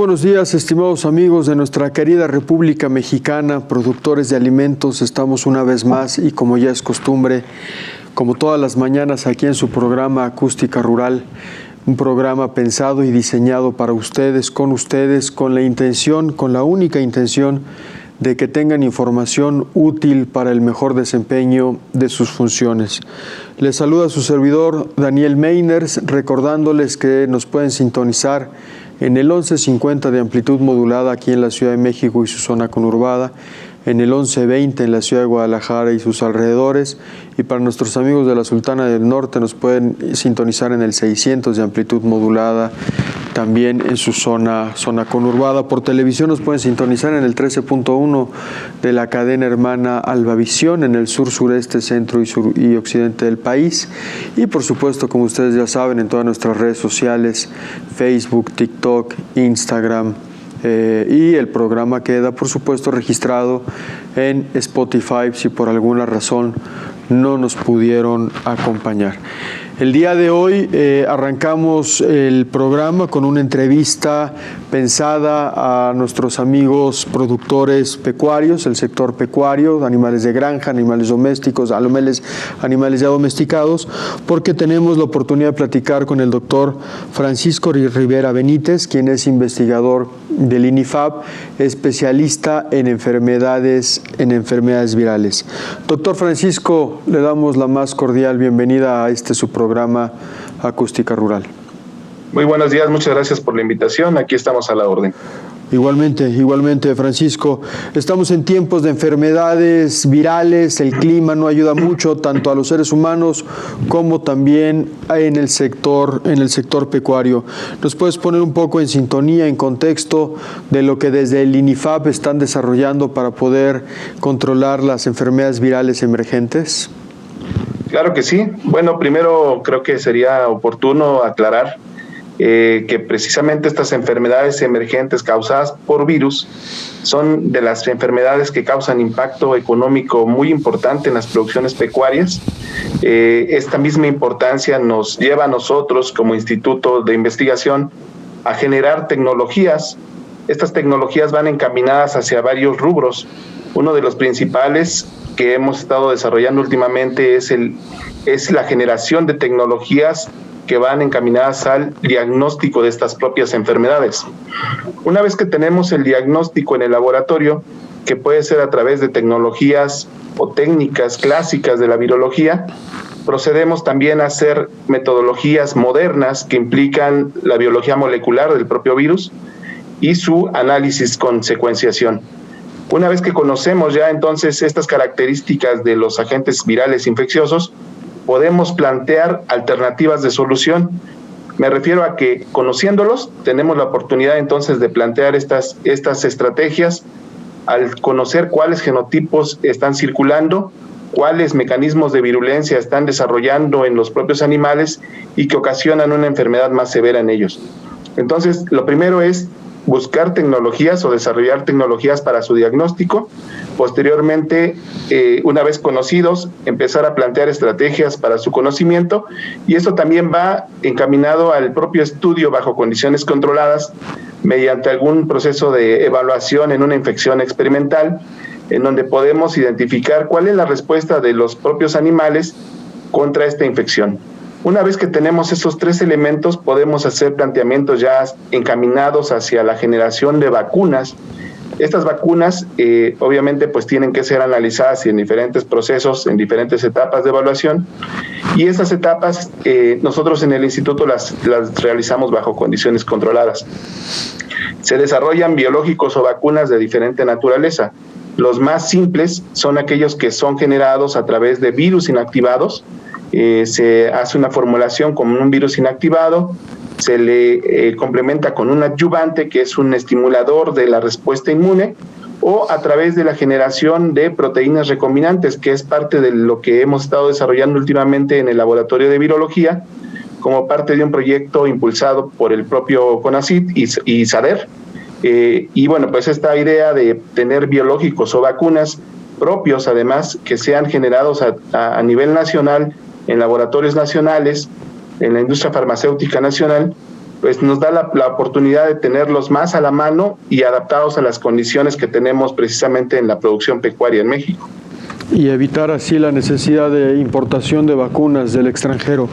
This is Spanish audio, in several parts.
buenos días, estimados amigos de nuestra querida República Mexicana, productores de alimentos. Estamos una vez más y como ya es costumbre, como todas las mañanas aquí en su programa Acústica Rural, un programa pensado y diseñado para ustedes, con la única intención de que tengan información útil para el mejor desempeño de sus funciones. Les saluda su servidor Daniel Meiners, recordándoles que nos pueden sintonizar en el 1150 de amplitud modulada aquí en la Ciudad de México y su zona conurbada, en el 1120 en la Ciudad de Guadalajara y sus alrededores, y para nuestros amigos de la Sultana del Norte nos pueden sintonizar en el 600 de amplitud modulada, también en su zona conurbada. Por televisión nos pueden sintonizar en el 13.1 de la cadena hermana Albavisión en el sur, sureste, centro y occidente del país, y por supuesto, como ustedes ya saben, en todas nuestras redes sociales, Facebook, TikTok, Instagram, y el programa queda, por supuesto, registrado en Spotify si por alguna razón no nos pudieron acompañar. El día de hoy arrancamos el programa con una entrevista pensada a nuestros amigos productores pecuarios, el sector pecuario, animales de granja, animales domésticos, animales ya domesticados, porque tenemos la oportunidad de platicar con el doctor Francisco Rivera Benítez, quien es investigador del INIFAP, especialista en enfermedades virales. Doctor Francisco, le damos la más cordial bienvenida a su programa Acústica Rural. Muy buenos días, muchas gracias por la invitación, aquí estamos a la orden. Igualmente, Francisco. Estamos en tiempos de enfermedades virales, el clima no ayuda mucho tanto a los seres humanos como también en el sector pecuario. ¿Nos puedes poner un poco en sintonía, en contexto de lo que desde el INIFAP están desarrollando para poder controlar las enfermedades virales emergentes? Claro que sí. Bueno, primero creo que sería oportuno aclarar que precisamente estas enfermedades emergentes causadas por virus son de las enfermedades que causan impacto económico muy importante en las producciones pecuarias. Esta misma importancia nos lleva a nosotros como instituto de investigación a generar tecnologías. Estas tecnologías van encaminadas hacia varios rubros. Uno de los principales que hemos estado desarrollando últimamente es la generación de tecnologías que van encaminadas al diagnóstico de estas propias enfermedades. Una vez que tenemos el diagnóstico en el laboratorio, que puede ser a través de tecnologías o técnicas clásicas de la virología, procedemos también a hacer metodologías modernas que implican la biología molecular del propio virus y su análisis con secuenciación. Una vez que conocemos ya entonces estas características de los agentes virales infecciosos, podemos plantear alternativas de solución. Me refiero a que conociéndolos, tenemos la oportunidad entonces de plantear estas estrategias al conocer cuáles genotipos están circulando, cuáles mecanismos de virulencia están desarrollando en los propios animales y que ocasionan una enfermedad más severa en ellos. Entonces, lo primero es buscar tecnologías o desarrollar tecnologías para su diagnóstico. Posteriormente, una vez conocidos, empezar a plantear estrategias para su conocimiento, y esto también va encaminado al propio estudio bajo condiciones controladas mediante algún proceso de evaluación en una infección experimental, en donde podemos identificar cuál es la respuesta de los propios animales contra esta infección. Una vez que tenemos esos tres elementos, podemos hacer planteamientos ya encaminados hacia la generación de vacunas. Estas vacunas, obviamente, pues tienen que ser analizadas en diferentes procesos, en diferentes etapas de evaluación. Y estas etapas, nosotros en el instituto las realizamos bajo condiciones controladas. Se desarrollan biológicos o vacunas de diferente naturaleza. Los más simples son aquellos que son generados a través de virus inactivados. Se hace una formulación con un virus inactivado, se le complementa con un adyuvante que es un estimulador de la respuesta inmune, o a través de la generación de proteínas recombinantes, que es parte de lo que hemos estado desarrollando últimamente en el laboratorio de virología, como parte de un proyecto impulsado por el propio CONACYT y SADER. Y bueno, pues esta idea de tener biológicos o vacunas propios, además, que sean generados a nivel nacional, en laboratorios nacionales, en la industria farmacéutica nacional, pues nos da la oportunidad de tenerlos más a la mano y adaptados a las condiciones que tenemos precisamente en la producción pecuaria en México. Y evitar así la necesidad de importación de vacunas del extranjero.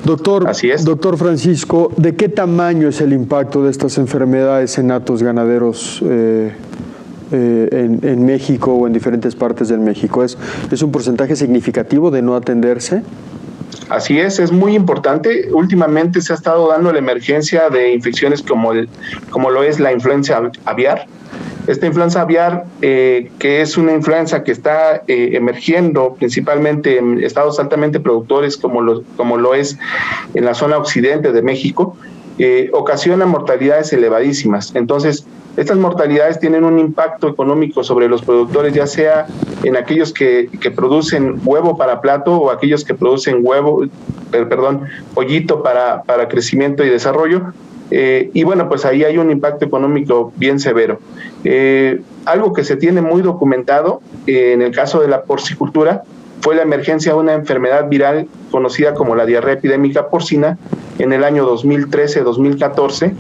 Doctor Francisco, ¿de qué tamaño es el impacto de estas enfermedades en hatos ganaderos en México o en diferentes partes del México? ¿Es un porcentaje significativo de no atenderse? Así es muy importante. Últimamente se ha estado dando la emergencia de infecciones como lo es la influenza aviar. Esta influenza aviar, que es una influenza que está emergiendo principalmente en estados altamente productores como lo es en la zona occidente de México, ocasiona mortalidades elevadísimas. Entonces, estas mortalidades tienen un impacto económico sobre los productores, ya sea en aquellos que producen huevo para plato o aquellos que producen pollito para crecimiento y desarrollo. Y bueno, pues ahí hay un impacto económico bien severo. Algo que se tiene muy documentado en el caso de la porcicultura fue la emergencia de una enfermedad viral conocida como la diarrea epidémica porcina en el año 2013-2014,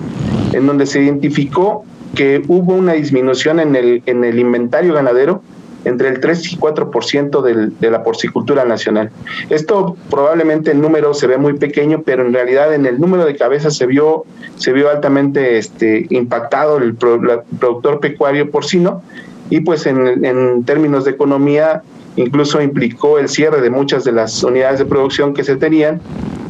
en donde se identificó que hubo una disminución en el inventario ganadero entre el 3 y 4% de la porcicultura nacional. Esto probablemente el número se ve muy pequeño, pero en realidad en el número de cabezas se vio altamente impactado el productor pecuario porcino, y pues en términos de economía incluso implicó el cierre de muchas de las unidades de producción que se tenían,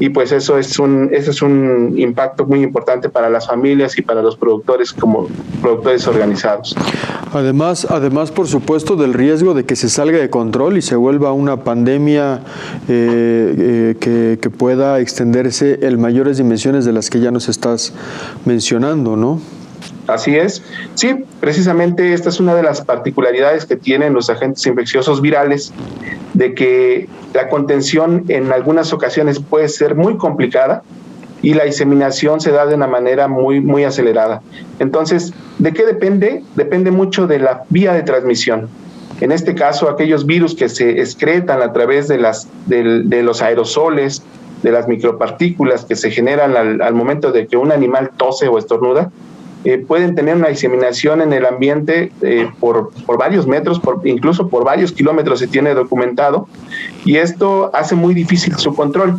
y pues eso es un impacto muy importante para las familias y para los productores como productores organizados. Además, por supuesto, del riesgo de que se salga de control y se vuelva una pandemia que pueda extenderse en mayores dimensiones de las que ya nos estás mencionando, ¿no? Así es. Sí, precisamente esta es una de las particularidades que tienen los agentes infecciosos virales, de que la contención en algunas ocasiones puede ser muy complicada y la diseminación se da de una manera muy, muy acelerada. Entonces, ¿de qué depende? Depende mucho de la vía de transmisión. En este caso, aquellos virus que se excretan a través de los aerosoles, de las micropartículas que se generan al momento de que un animal tose o estornuda, pueden tener una diseminación en el ambiente por varios metros, incluso por varios kilómetros se tiene documentado, y esto hace muy difícil su control.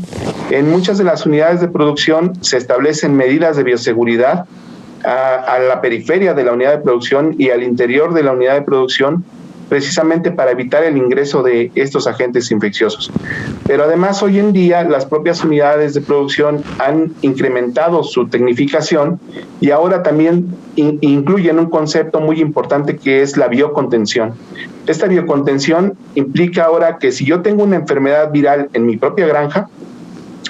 En muchas de las unidades de producción se establecen medidas de bioseguridad a la periferia de la unidad de producción y al interior de la unidad de producción, precisamente para evitar el ingreso de estos agentes infecciosos. Pero además, hoy en día, las propias unidades de producción han incrementado su tecnificación y ahora también incluyen un concepto muy importante que es la biocontención. Esta biocontención implica ahora que si yo tengo una enfermedad viral en mi propia granja,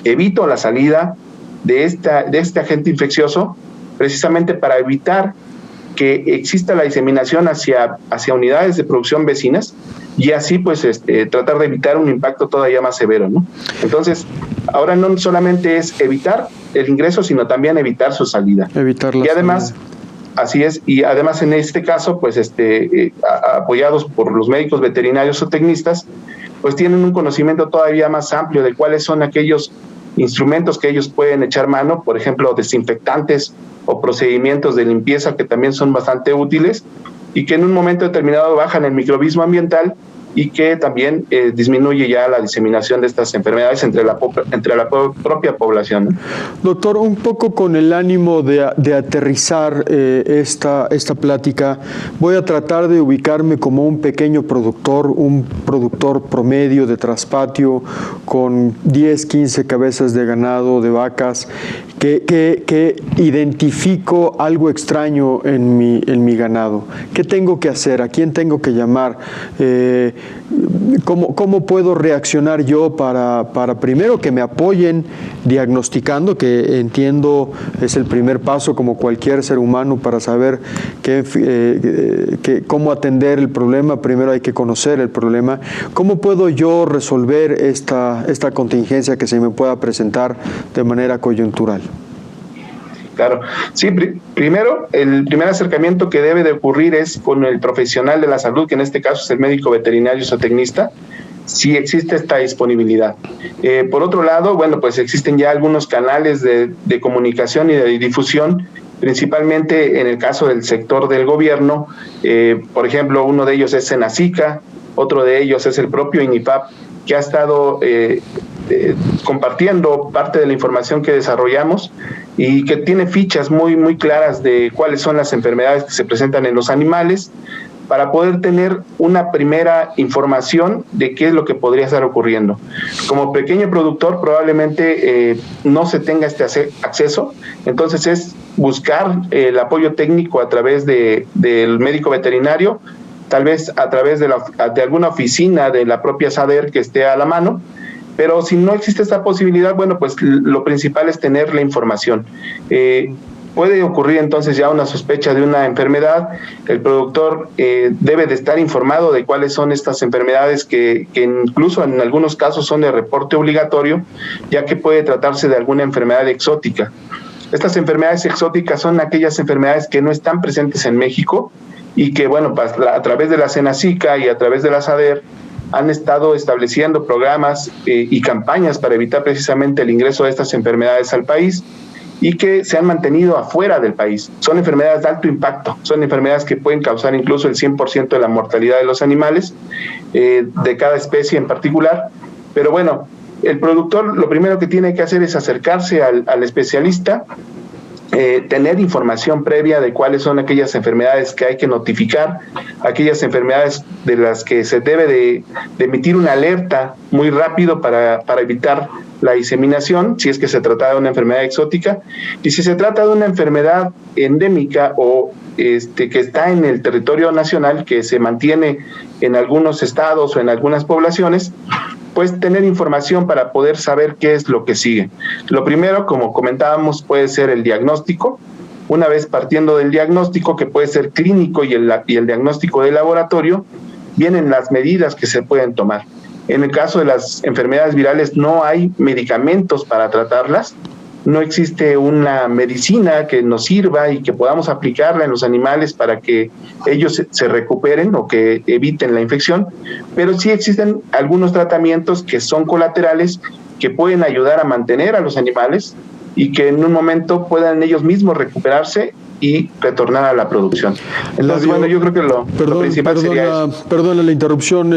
evito la salida de este agente infeccioso precisamente para evitar que exista la diseminación hacia unidades de producción vecinas y así pues tratar de evitar un impacto todavía más severo, ¿no? Entonces, ahora no solamente es evitar el ingreso, sino también evitar su salida. Y además, así es, y además en este caso, pues apoyados por los médicos veterinarios o tecnistas, pues tienen un conocimiento todavía más amplio de cuáles son aquellos instrumentos que ellos pueden echar mano, por ejemplo, desinfectantes o procedimientos de limpieza que también son bastante útiles y que en un momento determinado bajan el microbismo ambiental y que también disminuye ya la diseminación de estas enfermedades entre la propia población, ¿no? Doctor, un poco con el ánimo de aterrizar esta plática, voy a tratar de ubicarme como un pequeño productor, un productor promedio de traspatio con 10, 15 cabezas de ganado, de vacas, que identifico algo extraño en mi ganado. ¿Qué tengo que hacer? ¿A quién tengo que llamar? ¿Cómo puedo reaccionar yo para primero que me apoyen diagnosticando, que entiendo es el primer paso como cualquier ser humano para saber cómo atender el problema? Primero hay que conocer el problema. ¿Cómo puedo yo resolver esta contingencia que se me pueda presentar de manera coyuntural? Claro, sí, primero, el primer acercamiento que debe de ocurrir es con el profesional de la salud, que en este caso es el médico veterinario zootecnista, si existe esta disponibilidad. Por otro lado, bueno, pues existen ya algunos canales de comunicación y de difusión, principalmente en el caso del sector del gobierno. Por ejemplo, uno de ellos es Senacica, otro de ellos es el propio INIFAP, que ha estado compartiendo parte de la información que desarrollamos y que tiene fichas muy claras de cuáles son las enfermedades que se presentan en los animales, para poder tener una primera información de qué es lo que podría estar ocurriendo. Como pequeño productor probablemente no se tenga este acceso, entonces es buscar el apoyo técnico a través del médico veterinario, tal vez a través de alguna oficina de la propia SADER que esté a la mano, pero si no existe esta posibilidad, bueno, pues lo principal es tener la información. Puede ocurrir entonces ya una sospecha de una enfermedad. El productor debe de estar informado de cuáles son estas enfermedades que incluso en algunos casos son de reporte obligatorio, ya que puede tratarse de alguna enfermedad exótica. Estas enfermedades exóticas son aquellas enfermedades que no están presentes en México y que, bueno, pues, a través de la Senacica y a través de la SADER han estado estableciendo programas y campañas para evitar precisamente el ingreso de estas enfermedades al país, y que se han mantenido afuera del país. Son enfermedades de alto impacto, son enfermedades que pueden causar incluso el 100% de la mortalidad de los animales, de cada especie en particular. Pero bueno, el productor lo primero que tiene que hacer es acercarse al especialista, tener información previa de cuáles son aquellas enfermedades que hay que notificar, aquellas enfermedades de las que se debe de emitir una alerta muy rápido para evitar la diseminación, si es que se trata de una enfermedad exótica, y si se trata de una enfermedad endémica o que está en el territorio nacional, que se mantiene en algunos estados o en algunas poblaciones, pues tener información para poder saber qué es lo que sigue. Lo primero, como comentábamos, puede ser el diagnóstico. Una vez partiendo del diagnóstico, que puede ser clínico y el diagnóstico de laboratorio, vienen las medidas que se pueden tomar. En el caso de las enfermedades virales no hay medicamentos para tratarlas, no existe una medicina que nos sirva y que podamos aplicarla en los animales para que ellos se recuperen o que eviten la infección, pero sí existen algunos tratamientos que son colaterales, que pueden ayudar a mantener a los animales y que en un momento puedan ellos mismos recuperarse y retornar a la producción. Entonces, bueno, yo creo que lo principal sería eso. Perdona la interrupción,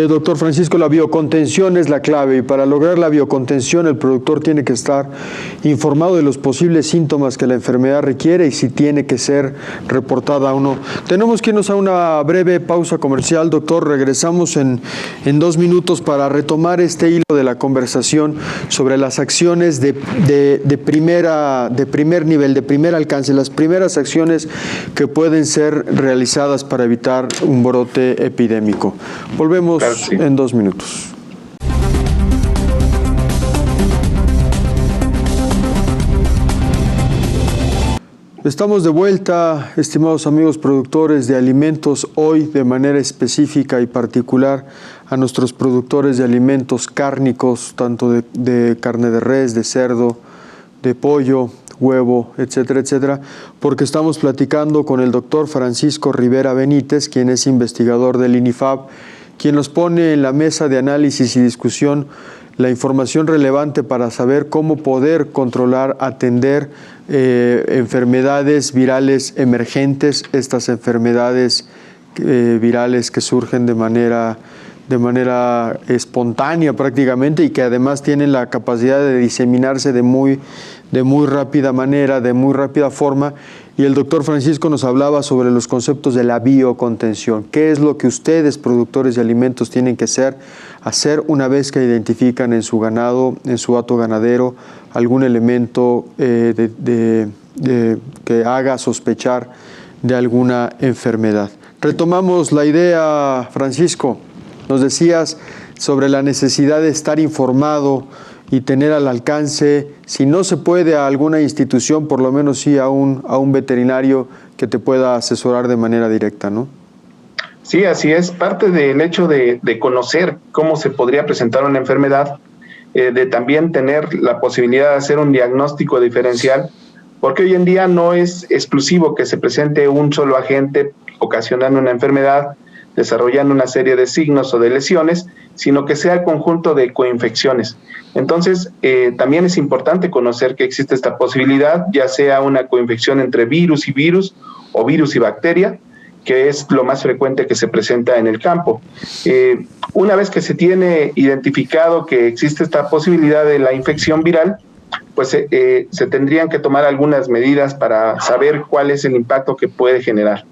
doctor Francisco, la biocontención es la clave, y para lograr la biocontención el productor tiene que estar informado de los posibles síntomas que la enfermedad requiere y si tiene que ser reportada o no. Tenemos que irnos a una breve pausa comercial, doctor. Regresamos en 2 minutos para retomar este hilo de la conversación sobre las acciones de primer nivel, de primer alcance, las primeras acciones que pueden ser realizadas para evitar un brote epidémico. Volvemos claro, sí, en 2 minutos. Estamos de vuelta, estimados amigos productores de alimentos, hoy de manera específica y particular a nuestros productores de alimentos cárnicos, tanto de carne de res, de cerdo, de pollo, huevo, etcétera, etcétera, porque estamos platicando con el doctor Francisco Rivera Benítez, quien es investigador del INIFAP, quien nos pone en la mesa de análisis y discusión la información relevante para saber cómo poder controlar, atender enfermedades virales emergentes, estas enfermedades virales que surgen de manera espontánea prácticamente y que además tienen la capacidad de diseminarse de muy rápida manera, de muy rápida forma. Y el doctor Francisco nos hablaba sobre los conceptos de la biocontención. ¿Qué es lo que ustedes, productores de alimentos, tienen que hacer una vez que identifican en su ganado, en su hato ganadero, algún elemento que haga sospechar de alguna enfermedad? Retomamos la idea, Francisco. Nos decías sobre la necesidad de estar informado y tener al alcance, si no se puede a alguna institución, por lo menos sí a un veterinario que te pueda asesorar de manera directa, ¿no? Sí, así es. Parte del hecho de conocer cómo se podría presentar una enfermedad, de también tener la posibilidad de hacer un diagnóstico diferencial, porque hoy en día no es exclusivo que se presente un solo agente ocasionando una enfermedad, desarrollando una serie de signos o de lesiones, sino que sea el conjunto de coinfecciones. Entonces, también es importante conocer que existe esta posibilidad, ya sea una coinfección entre virus y virus o virus y bacteria, que es lo más frecuente que se presenta en el campo. Una vez que se tiene identificado que existe esta posibilidad de la infección viral, pues se tendrían que tomar algunas medidas para saber cuál es el impacto que puede generar.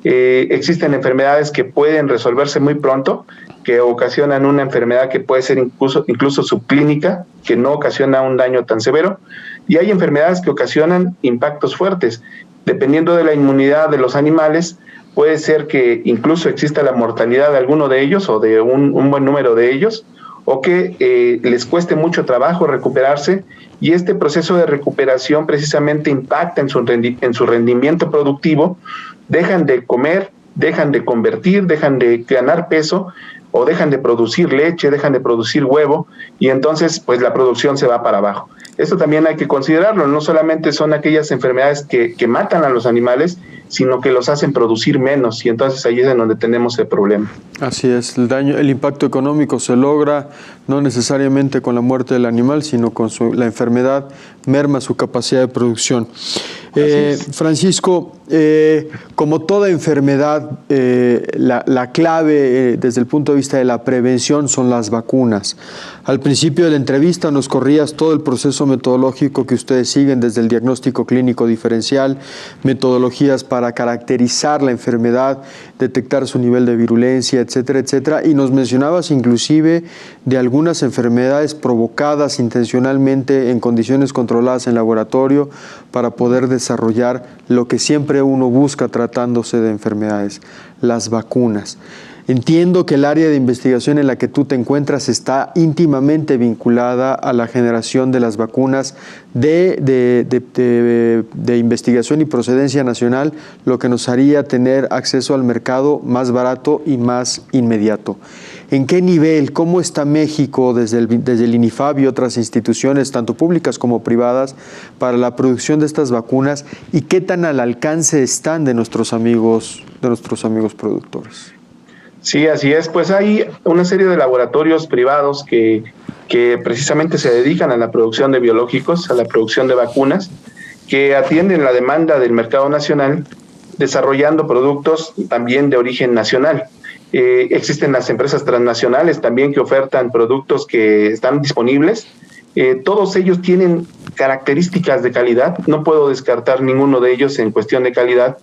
Existen enfermedades que pueden resolverse muy pronto, que ocasionan una enfermedad que puede ser incluso subclínica, que no ocasiona un daño tan severo, y hay enfermedades que ocasionan impactos fuertes. Dependiendo de la inmunidad de los animales, puede ser que incluso exista la mortalidad de alguno de ellos o de un buen número de ellos, o que les cueste mucho trabajo recuperarse, y este proceso de recuperación precisamente impacta en su rendimiento productivo. Dejan de comer, dejan de convertir, dejan de ganar peso, o dejan de producir leche, dejan de producir huevo, y entonces pues la producción se va para abajo. Esto también hay que considerarlo, no solamente son aquellas enfermedades que matan a los animales, sino que los hacen producir menos, y entonces ahí es en donde tenemos el problema. Así es, el impacto económico se logra no necesariamente con la muerte del animal, sino con la enfermedad merma su capacidad de producción. Francisco, como toda enfermedad, la clave desde el punto de vista de la prevención son las vacunas. Al principio de la entrevista nos corrías todo el proceso metodológico que ustedes siguen, desde el diagnóstico clínico diferencial, metodologías para caracterizar la enfermedad, detectar su nivel de virulencia, etcétera, etcétera, y nos mencionabas inclusive de algunas enfermedades provocadas intencionalmente en condiciones controladas en laboratorio para poder desarrollar lo que siempre uno busca tratándose de enfermedades, las vacunas. Entiendo que el área de investigación en la que tú te encuentras está íntimamente vinculada a la generación de las vacunas de investigación y procedencia nacional, lo que nos haría tener acceso al mercado más barato y más inmediato. ¿En qué nivel, cómo está México desde el INIFAB y otras instituciones, tanto públicas como privadas, para la producción de estas vacunas, y qué tan al alcance están de nuestros amigos productores? Sí, así es. Pues hay una serie de laboratorios privados que precisamente se dedican a la producción de biológicos, a la producción de vacunas, que atienden la demanda del mercado nacional, desarrollando productos también de origen nacional. Existen las empresas transnacionales también que ofertan productos que están disponibles. Todos ellos tienen características de calidad, no puedo descartar ninguno de ellos en cuestión de calidad,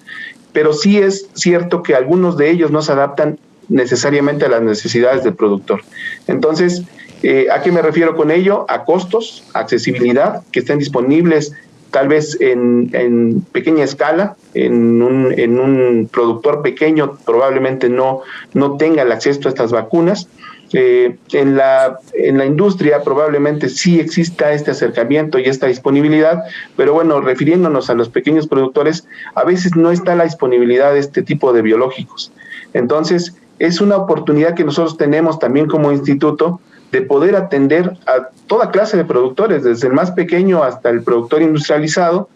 pero sí es cierto que algunos de ellos no se adaptan necesariamente a las necesidades del productor. Entonces, ¿a qué me refiero con ello? A costos, accesibilidad, que estén disponibles tal vez en pequeña escala, en un productor pequeño probablemente no tenga el acceso a estas vacunas. En la industria probablemente sí exista este acercamiento y esta disponibilidad, pero bueno, refiriéndonos a los pequeños productores, a veces no está la disponibilidad de este tipo de biológicos. Entonces, es una oportunidad que nosotros tenemos también como instituto de poder atender a toda clase de productores, desde el más pequeño hasta el productor industrializado,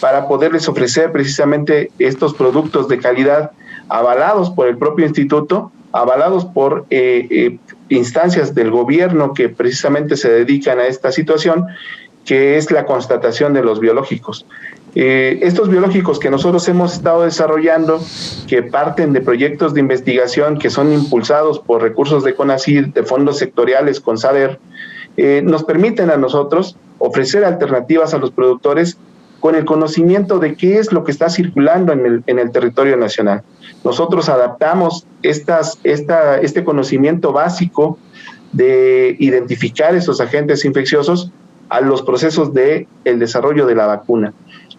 para poderles ofrecer precisamente estos productos de calidad avalados por el propio instituto, avalados por instancias del gobierno que precisamente se dedican a esta situación, que es la constatación de los biológicos. Estos biológicos que nosotros hemos estado desarrollando, que parten de proyectos de investigación que son impulsados por recursos de CONACYT, de fondos sectoriales con SADER, nos permiten a nosotros ofrecer alternativas a los productores con el conocimiento de qué es lo que está circulando en el territorio nacional. Nosotros adaptamos este conocimiento básico de identificar esos agentes infecciosos a los procesos del desarrollo de la vacuna.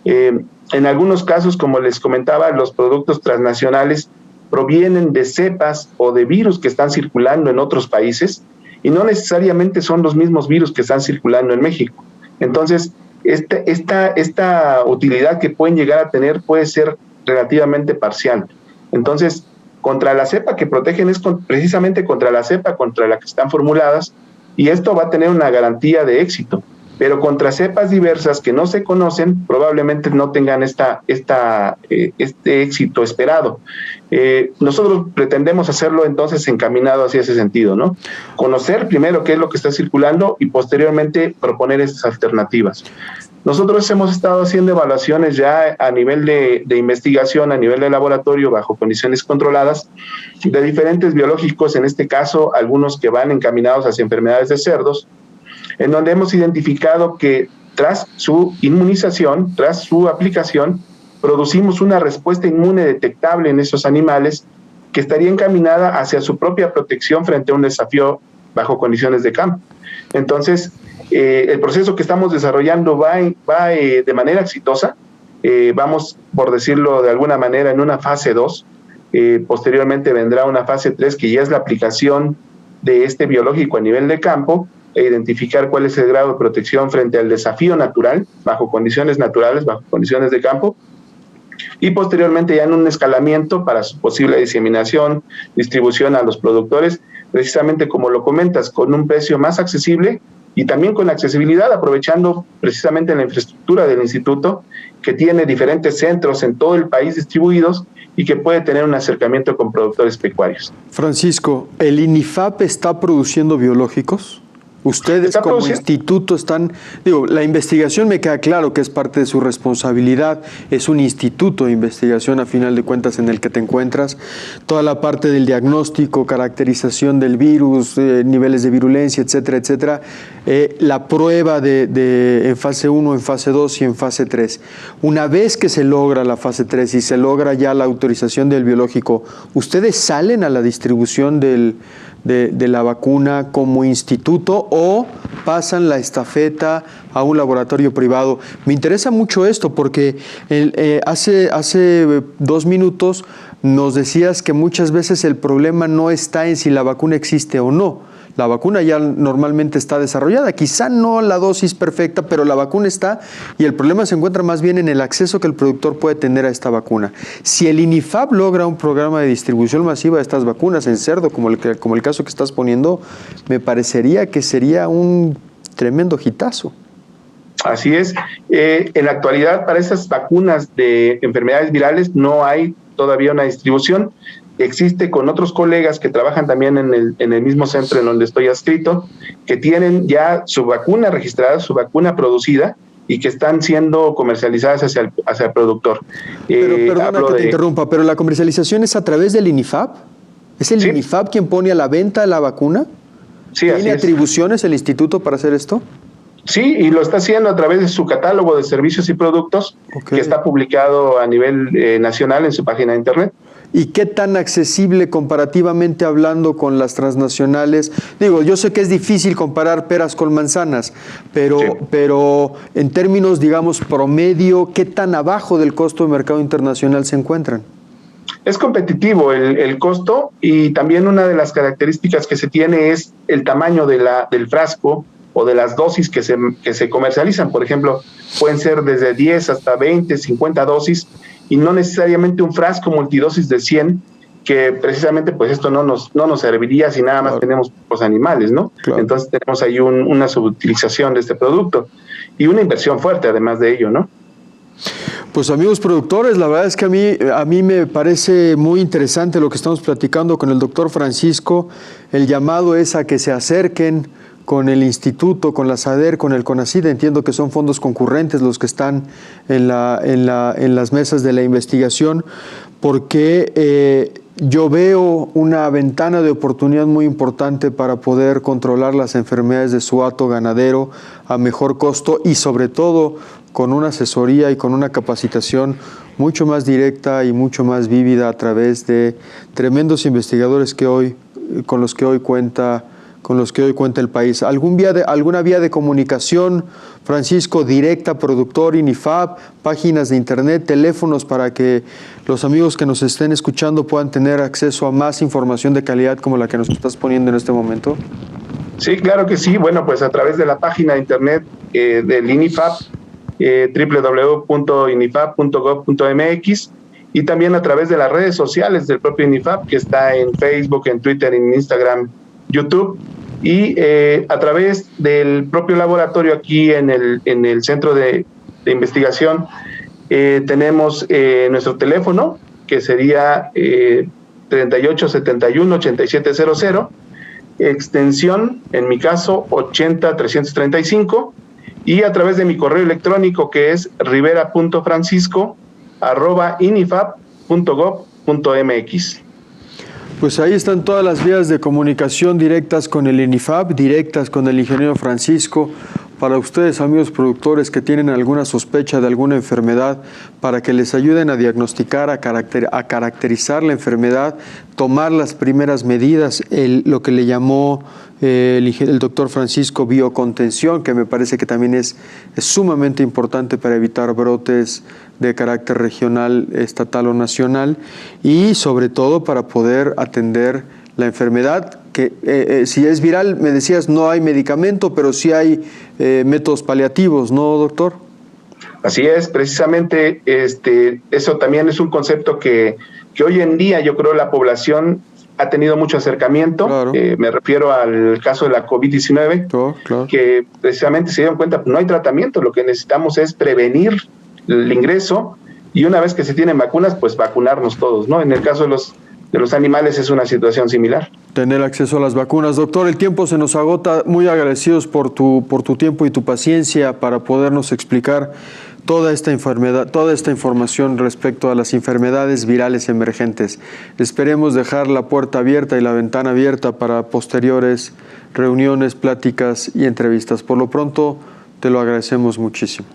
En algunos casos, como les comentaba, los productos transnacionales provienen de cepas o de virus que están circulando en otros países y no necesariamente son los mismos virus que están circulando en México. Entonces, esta utilidad que pueden llegar a tener puede ser relativamente parcial. Entonces, contra la cepa que protegen es precisamente contra la cepa contra la que están formuladas, y esto va a tener una garantía de éxito. pero contra cepas diversas que no se conocen, probablemente no tengan este éxito esperado. Nosotros pretendemos hacerlo entonces encaminado hacia ese sentido, ¿no? Conocer primero qué es lo que está circulando y posteriormente proponer estas alternativas. Nosotros hemos estado haciendo evaluaciones ya a nivel de investigación, a nivel de laboratorio, bajo condiciones controladas, de diferentes biológicos, en este caso algunos que van encaminados hacia enfermedades de cerdos, en donde hemos identificado que tras su inmunización, tras su aplicación, producimos una respuesta inmune detectable en esos animales que estaría encaminada hacia su propia protección frente a un desafío bajo condiciones de campo. Entonces, el proceso que estamos desarrollando va de manera exitosa. Vamos, por decirlo de alguna manera, en una fase 2. Posteriormente vendrá una fase 3, que ya es la aplicación de este biológico a nivel de campo, e identificar cuál es el grado de protección frente al desafío natural, bajo condiciones naturales, bajo condiciones de campo, y posteriormente ya en un escalamiento para su posible diseminación, distribución a los productores, precisamente como lo comentas, con un precio más accesible y también con accesibilidad, aprovechando precisamente la infraestructura del instituto, que tiene diferentes centros en todo el país distribuidos y que puede tener un acercamiento con productores pecuarios. Francisco, ¿el INIFAP está produciendo biológicos? Ustedes como instituto están, la investigación me queda claro que es parte de su responsabilidad, es un instituto de investigación a final de cuentas en el que te encuentras, toda la parte del diagnóstico, caracterización del virus, niveles de virulencia, etcétera, etcétera, la prueba en fase 1, en fase 2 y en fase 3. Una vez que se logra la fase 3 y se logra ya la autorización del biológico, ¿ustedes salen a la distribución de la vacuna como instituto o pasan la estafeta a un laboratorio privado? Me interesa mucho esto porque hace 2 minutos nos decías que muchas veces el problema no está en si la vacuna existe o no. La vacuna ya normalmente está desarrollada, quizá no la dosis perfecta, pero la vacuna está y el problema se encuentra más bien en el acceso que el productor puede tener a esta vacuna. Si el INIFAP logra un programa de distribución masiva de estas vacunas en cerdo, como el caso que estás poniendo, me parecería que sería un tremendo hitazo. Así es. En la actualidad, para esas vacunas de enfermedades virales no hay todavía una distribución. Existe con otros colegas que trabajan también en el mismo centro en donde estoy adscrito, que tienen ya su vacuna registrada, su vacuna producida y que están siendo comercializadas hacia el productor. Pero perdona que te interrumpa, ¿pero la comercialización es a través del INIFAP? ¿Es el INIFAP quien pone a la venta la vacuna? Sí, así es. ¿Tiene atribuciones el instituto para hacer esto? Sí, y lo está haciendo a través de su catálogo de servicios y productos, que está publicado a nivel nacional en su página de internet. ¿Y qué tan accesible comparativamente hablando con las transnacionales? Yo sé que es difícil comparar peras con manzanas, pero en términos, digamos, promedio, ¿qué tan abajo del costo de mercado internacional se encuentran? Es competitivo el costo, y también una de las características que se tiene es el tamaño del frasco o de las dosis que se comercializan. Por ejemplo, pueden ser desde 10 hasta 20, 50 dosis, y no necesariamente un frasco multidosis de 100, que precisamente pues esto no nos serviría si nada más tenemos pocos animales, ¿no? Claro. Entonces tenemos ahí una subutilización de este producto y una inversión fuerte además de ello, ¿no? Pues amigos productores, la verdad es que a mí me parece muy interesante lo que estamos platicando con el doctor Francisco. El llamado es a que se acerquen con el instituto, con la SADER, con el CONACYT. Entiendo que son fondos concurrentes los que están en las mesas de la investigación, porque yo veo una ventana de oportunidad muy importante para poder controlar las enfermedades de su hato ganadero a mejor costo y sobre todo con una asesoría y con una capacitación mucho más directa y mucho más vívida a través de tremendos investigadores con los que hoy cuenta el país. ¿Alguna vía de comunicación, Francisco, directa, productor, INIFAP, páginas de internet, teléfonos para que los amigos que nos estén escuchando puedan tener acceso a más información de calidad como la que nos estás poniendo en este momento? Sí, claro que sí. Bueno, pues a través de la página de internet del INIFAP, www.inifap.gov.mx, y también a través de las redes sociales del propio INIFAP, que está en Facebook, en Twitter, en Instagram, YouTube. Y a través del propio laboratorio aquí en el centro de investigación, tenemos nuestro teléfono, que sería 3871-8700, extensión, en mi caso, 80335, y a través de mi correo electrónico, que es rivera.francisco@inifab.gov.mx. Pues ahí están todas las vías de comunicación directas con el INIFAP, directas con el ingeniero Francisco. Para ustedes, amigos productores, que tienen alguna sospecha de alguna enfermedad, para que les ayuden a diagnosticar, a caracterizar la enfermedad, tomar las primeras medidas, lo que le llamó el doctor Francisco biocontención, que me parece que también es sumamente importante para evitar brotes de carácter regional, estatal o nacional, y sobre todo para poder atender la enfermedad, que si es viral, me decías, no hay medicamento, pero sí hay métodos paliativos, ¿no, doctor? Así es, precisamente eso también es un concepto que hoy en día yo creo la población ha tenido mucho acercamiento. Claro. Me refiero al caso de la COVID-19, claro. Que precisamente se dieron cuenta, no hay tratamiento, lo que necesitamos es prevenir el ingreso, y una vez que se tienen vacunas, pues vacunarnos todos, ¿no? En el caso de los animales es una situación similar. Tener acceso a las vacunas. Doctor, el tiempo se nos agota. Muy agradecidos por tu tiempo y tu paciencia para podernos explicar toda esta enfermedad, toda esta información respecto a las enfermedades virales emergentes. Esperemos dejar la puerta abierta y la ventana abierta para posteriores reuniones, pláticas y entrevistas. Por lo pronto, te lo agradecemos muchísimo.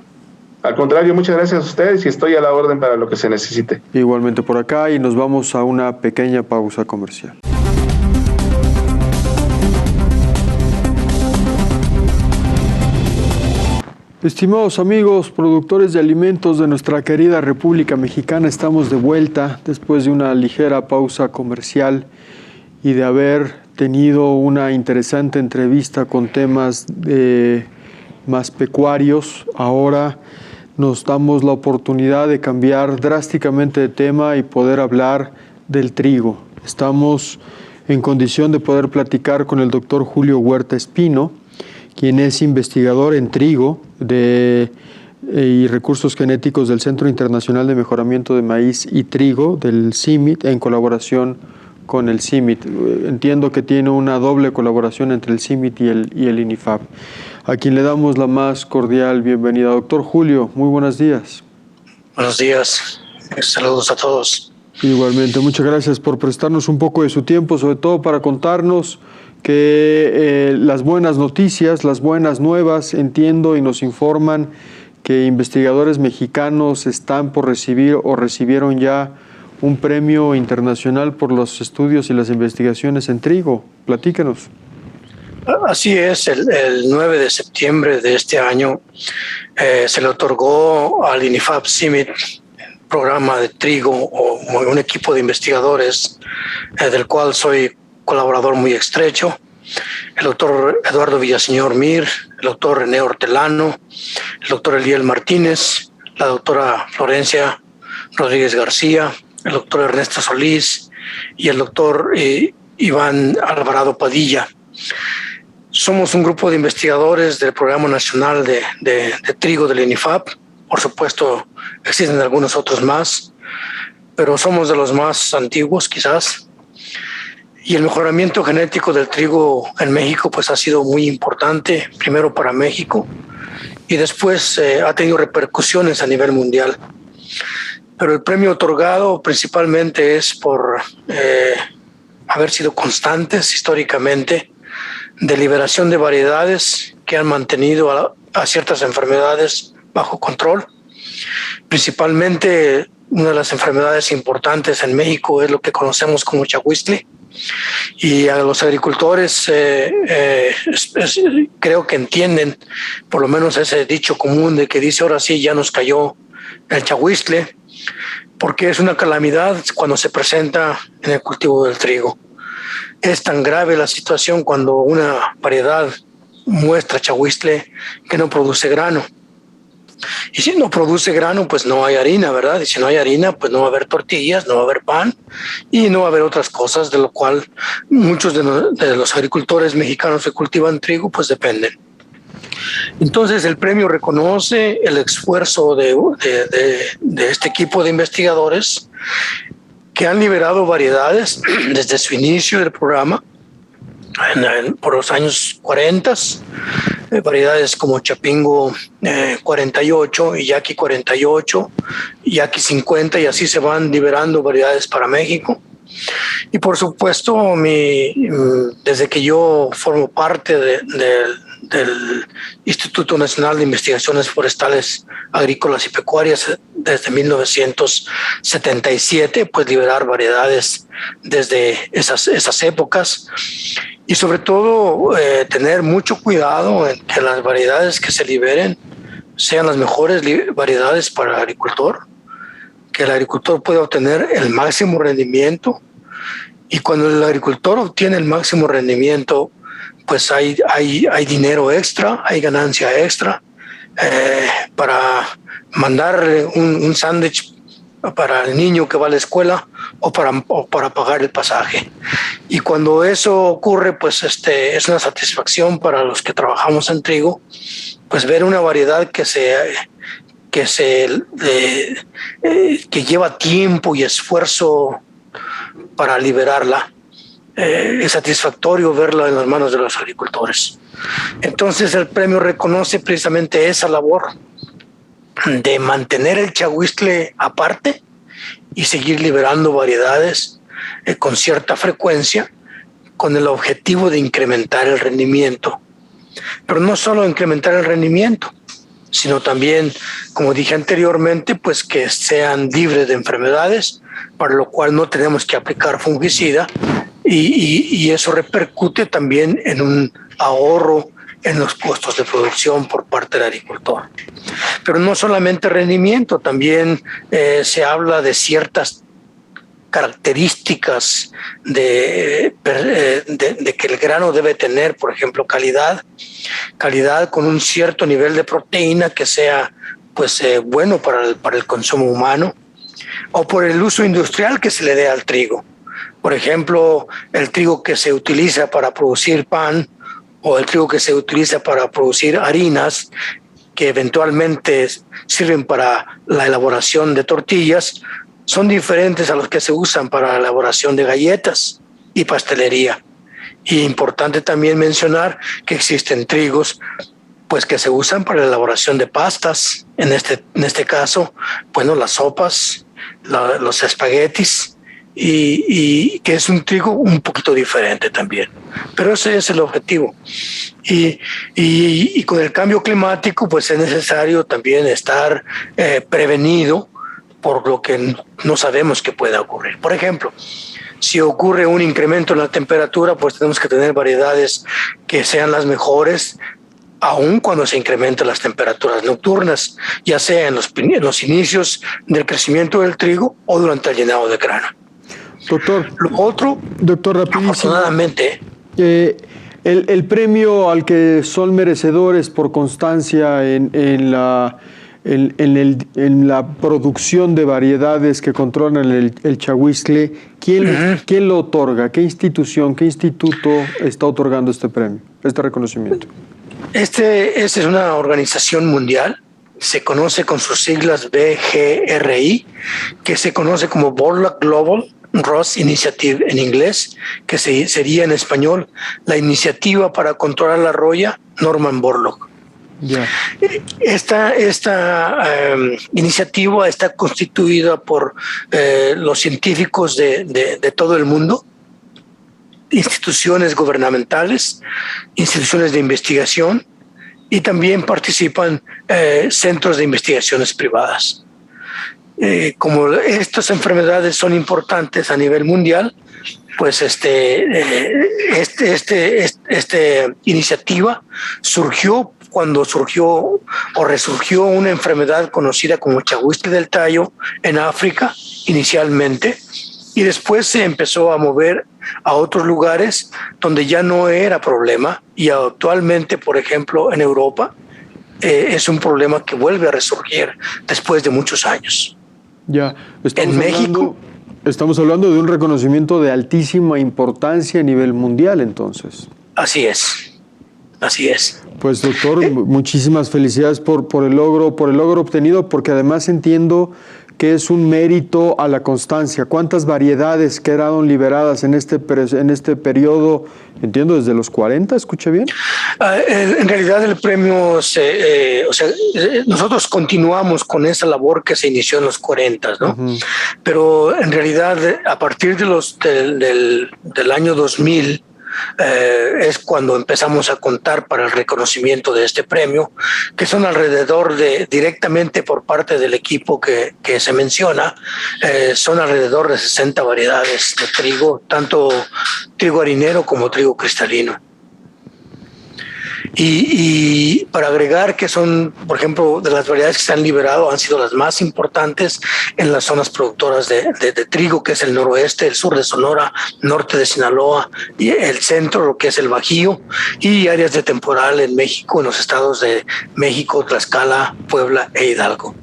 Al contrario, muchas gracias a ustedes y estoy a la orden para lo que se necesite. Igualmente por acá, y nos vamos a una pequeña pausa comercial. Estimados amigos, productores de alimentos de nuestra querida República Mexicana, estamos de vuelta después de una ligera pausa comercial y de haber tenido una interesante entrevista con temas más pecuarios. Ahora nos damos la oportunidad de cambiar drásticamente de tema y poder hablar del trigo. Estamos en condición de poder platicar con el doctor Julio Huerta Espino, quien es investigador en trigo y recursos genéticos del Centro Internacional de Mejoramiento de Maíz y Trigo, del CIMMYT, en colaboración con el CIMMYT. Entiendo que tiene una doble colaboración entre el CIMMYT y el INIFAP, a quien le damos la más cordial bienvenida. Doctor Julio, muy buenos días. Buenos días, saludos a todos. Igualmente, muchas gracias por prestarnos un poco de su tiempo, sobre todo para contarnos que las buenas noticias, las buenas nuevas, entiendo y nos informan que investigadores mexicanos están por recibir o recibieron ya un premio internacional por los estudios y las investigaciones en trigo. Platícanos. Así es, el 9 de septiembre de este año se le otorgó al INIFAP CIMMYT programa de trigo, o un equipo de investigadores del cual soy colaborador muy estrecho, el doctor Eduardo Villaseñor Mir, el doctor René Hortelano, el doctor Eliel Martínez, la doctora Florencia Rodríguez García, el doctor Ernesto Solís y el doctor Iván Alvarado Padilla. Somos un grupo de investigadores del Programa Nacional de Trigo del INIFAP. Por supuesto, existen algunos otros más, pero somos de los más antiguos quizás. Y el mejoramiento genético del trigo en México pues ha sido muy importante, primero para México, y después ha tenido repercusiones a nivel mundial. Pero el premio otorgado principalmente es por haber sido constantes históricamente de liberación de variedades que han mantenido a ciertas enfermedades bajo control. Principalmente una de las enfermedades importantes en México es lo que conocemos como chahuistle, y a los agricultores creo que entienden por lo menos ese dicho común de que dice ahora sí ya nos cayó el chahuistle, porque es una calamidad cuando se presenta en el cultivo del trigo. Es tan grave la situación cuando una variedad muestra chahuistle que no produce grano. Y si no produce grano, pues no hay harina, ¿verdad? Y si no hay harina, pues no va a haber tortillas, no va a haber pan y no va a haber otras cosas, de lo cual muchos de los agricultores mexicanos que cultivan trigo, pues dependen. Entonces el premio reconoce el esfuerzo de este equipo de investigadores que han liberado variedades desde su inicio del programa, por los años 40, variedades como Chapingo 48 y Yaqui 48, Yaqui 50, y así se van liberando variedades para México. Y por supuesto, desde que yo formo parte del Instituto Nacional de Investigaciones Forestales, Agrícolas y Pecuarias desde 1977, pues liberar variedades desde esas épocas, y sobre todo tener mucho cuidado en que las variedades que se liberen sean las mejores variedades para el agricultor, que el agricultor pueda obtener el máximo rendimiento. Y cuando el agricultor obtiene el máximo rendimiento, pues hay dinero extra, hay ganancia extra para mandarle un sándwich para el niño que va a la escuela o para pagar el pasaje. Y cuando eso ocurre, pues es una satisfacción para los que trabajamos en trigo, pues ver una variedad que lleva tiempo y esfuerzo para liberarla. Es satisfactorio verla en las manos de los agricultores. Entonces el premio reconoce precisamente esa labor de mantener el chahuizcle aparte y seguir liberando variedades con cierta frecuencia, con el objetivo de incrementar el rendimiento. Pero no solo incrementar el rendimiento, sino también, como dije anteriormente, pues que sean libres de enfermedades, para lo cual no tenemos que aplicar fungicida, y eso repercute también en un ahorro en los costos de producción por parte del agricultor. Pero no solamente rendimiento, también se habla de ciertas características de que el grano debe tener, por ejemplo, calidad con un cierto nivel de proteína que sea pues bueno para el consumo humano, o por el uso industrial que se le dé al trigo. Por ejemplo, el trigo que se utiliza para producir pan o el trigo que se utiliza para producir harinas que eventualmente sirven para la elaboración de tortillas, son diferentes a los que se usan para la elaboración de galletas y pastelería. Y importante también mencionar que existen trigos pues que se usan para la elaboración de pastas, en este caso, bueno, las sopas, los espaguetis, y que es un trigo un poquito diferente también. Pero ese es el objetivo. Y con el cambio climático, pues es necesario también estar prevenido por lo que no sabemos que pueda ocurrir. Por ejemplo, si ocurre un incremento en la temperatura, pues tenemos que tener variedades que sean las mejores, aun cuando se incrementan las temperaturas nocturnas, ya sea en los inicios del crecimiento del trigo o durante el llenado de grano. Doctor, rapidísimo. Afortunadamente, el premio al que son merecedores por constancia en la producción de variedades que controlan el chahuizcle, ¿quién lo otorga? ¿Qué institución, qué instituto está otorgando este premio, este reconocimiento? Esta es una organización mundial, se conoce con sus siglas BGRI, que se conoce como Borlaug Global Rust Initiative en inglés, que sería en español la iniciativa para controlar la roya Norman Borlaug. Yeah. Esta iniciativa está constituida por los científicos de todo el mundo, instituciones gubernamentales, instituciones de investigación, y también participan centros de investigaciones privadas. Como estas enfermedades son importantes a nivel mundial, pues esta iniciativa surgió cuando resurgió una enfermedad conocida como chahuizcle del tallo en África inicialmente, y después se empezó a mover a otros lugares donde ya no era problema, y actualmente, por ejemplo, en Europa es un problema que vuelve a resurgir después de muchos años. Ya, En México. Estamos hablando de un reconocimiento de altísima importancia a nivel mundial, entonces. Así es. Pues doctor, muchísimas felicidades por el logro obtenido, porque además entiendo que es un mérito a la constancia. ¿Cuántas variedades quedaron liberadas en este periodo? Entiendo, desde los 40, ¿escuché bien? En realidad el premio, nosotros continuamos con esa labor que se inició en los 40, ¿no? Uh-huh. Pero en realidad a partir del año 2000, es cuando empezamos a contar para el reconocimiento de este premio, que son alrededor directamente por parte del equipo que se menciona, son alrededor de 60 variedades de trigo, tanto trigo harinero como trigo cristalino. Y para agregar que son, por ejemplo, de las variedades que se han liberado, han sido las más importantes en las zonas productoras de trigo, que es el noroeste, el sur de Sonora, norte de Sinaloa, y el centro, lo que es el Bajío, y áreas de temporal en México, en los estados de México, Tlaxcala, Puebla e Hidalgo.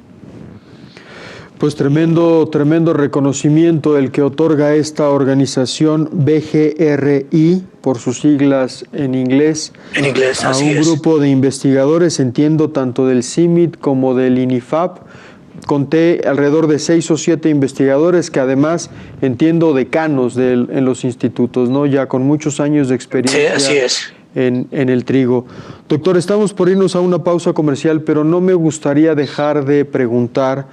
Pues tremendo reconocimiento el que otorga esta organización BGRI, por sus siglas en inglés. En inglés, así es. A un grupo de investigadores, entiendo, tanto del CIMMYT como del INIFAP. Conté alrededor de 6 o 7 investigadores que además, entiendo, decanos en los institutos, ¿no? Ya con muchos años de experiencia. Sí, así es. En el trigo. Doctor, estamos por irnos a una pausa comercial, pero no me gustaría dejar de preguntar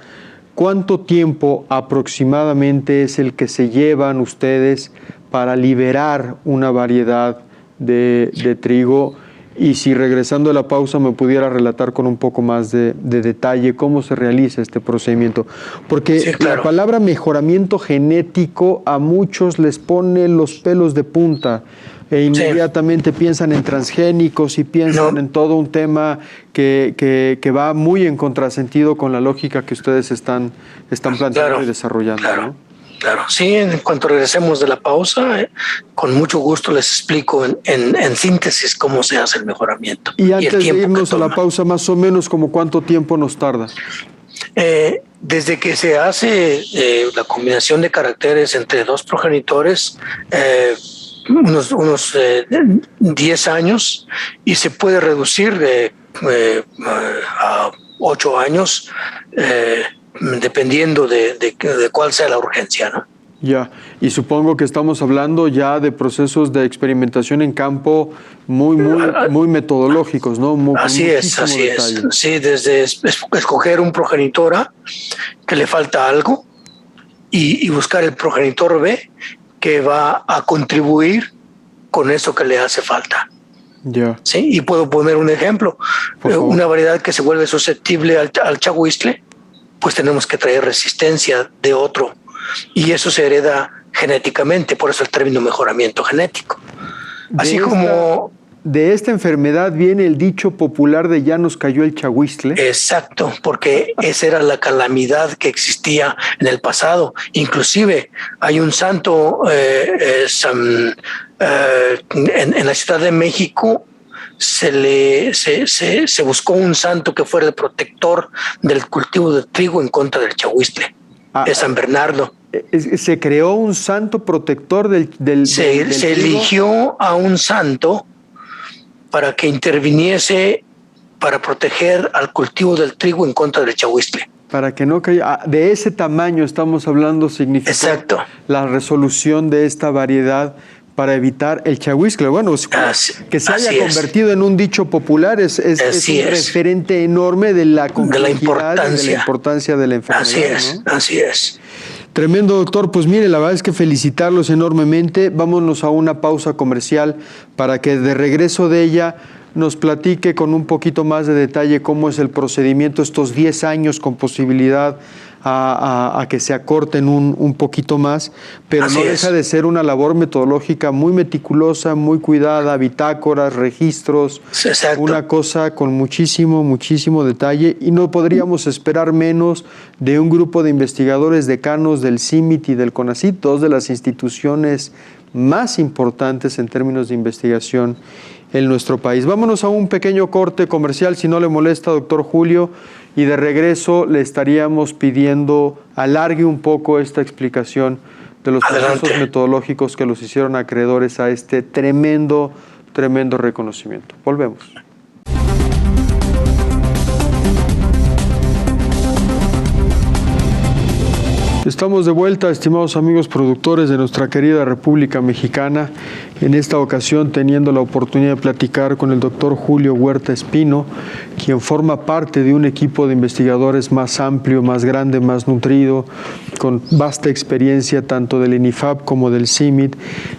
¿cuánto tiempo aproximadamente es el que se llevan ustedes para liberar una variedad de trigo? Y si regresando a la pausa me pudiera relatar con un poco más de detalle cómo se realiza este procedimiento. Porque sí, claro, la palabra mejoramiento genético a muchos les pone los pelos de punta e inmediatamente piensan en transgénicos y piensan en todo un tema que va muy en contrasentido con la lógica que ustedes están planteando y desarrollando. Claro. ¿No? Claro, sí, en cuanto regresemos de la pausa, con mucho gusto les explico en síntesis cómo se hace el mejoramiento. Y antes de irnos a la pausa, más o menos, ¿como cuánto tiempo nos tarda? Desde que se hace la combinación de caracteres entre dos progenitores, unos 10 años, y se puede reducir a 8 años, dependiendo de cuál sea la urgencia, ¿no? Ya, y supongo que estamos hablando ya de procesos de experimentación en campo muy metodológicos, ¿no? Así es. Sí, desde escoger un progenitor A que le falta algo y buscar el progenitor B que va a contribuir con eso que le hace falta. Ya. Sí, y puedo poner un ejemplo. Una variedad que se vuelve susceptible al chahuistle, pues tenemos que traer resistencia de otro. Y eso se hereda genéticamente, por eso el término mejoramiento genético. De esta enfermedad viene el dicho popular de ya nos cayó el chahuistle. Exacto, porque esa era la calamidad que existía en el pasado. Inclusive hay un santo en la Ciudad de México. Se buscó un santo que fuera el protector del cultivo de trigo en contra del chahuistle, de San Bernardo. ¿Se creó un santo protector del Se eligió a un santo para que interviniese para proteger al cultivo del trigo en contra del chahuistle. Para que no caiga. De ese tamaño estamos hablando, significa Exacto. La resolución de esta variedad para evitar el chahuistle. Bueno, que se haya convertido en un dicho popular es un referente enorme de la complejidad y de la importancia de la enfermedad. Así es. Tremendo, doctor. Pues mire, la verdad es que felicitarlos enormemente. Vámonos a una pausa comercial para que de regreso de ella nos platique con un poquito más de detalle cómo es el procedimiento estos 10 años con posibilidad a que se acorten un poquito más, pero no deja de ser una labor metodológica muy meticulosa, muy cuidada, bitácoras, registros, una cosa con muchísimo detalle, y no podríamos esperar menos de un grupo de investigadores decanos del CIMMYT y del CONACYT, dos de las instituciones más importantes en términos de investigación en nuestro país. Vámonos a un pequeño corte comercial, si no le molesta, doctor Julio, y de regreso le estaríamos pidiendo alargue un poco esta explicación de los procesos metodológicos que los hicieron acreedores a este tremendo reconocimiento. Volvemos. Estamos de vuelta, estimados amigos productores de nuestra querida República Mexicana, en esta ocasión teniendo la oportunidad de platicar con el doctor Julio Huerta Espino, quien forma parte de un equipo de investigadores más amplio, más grande, más nutrido, con vasta experiencia tanto del INIFAP como del CIMMYT,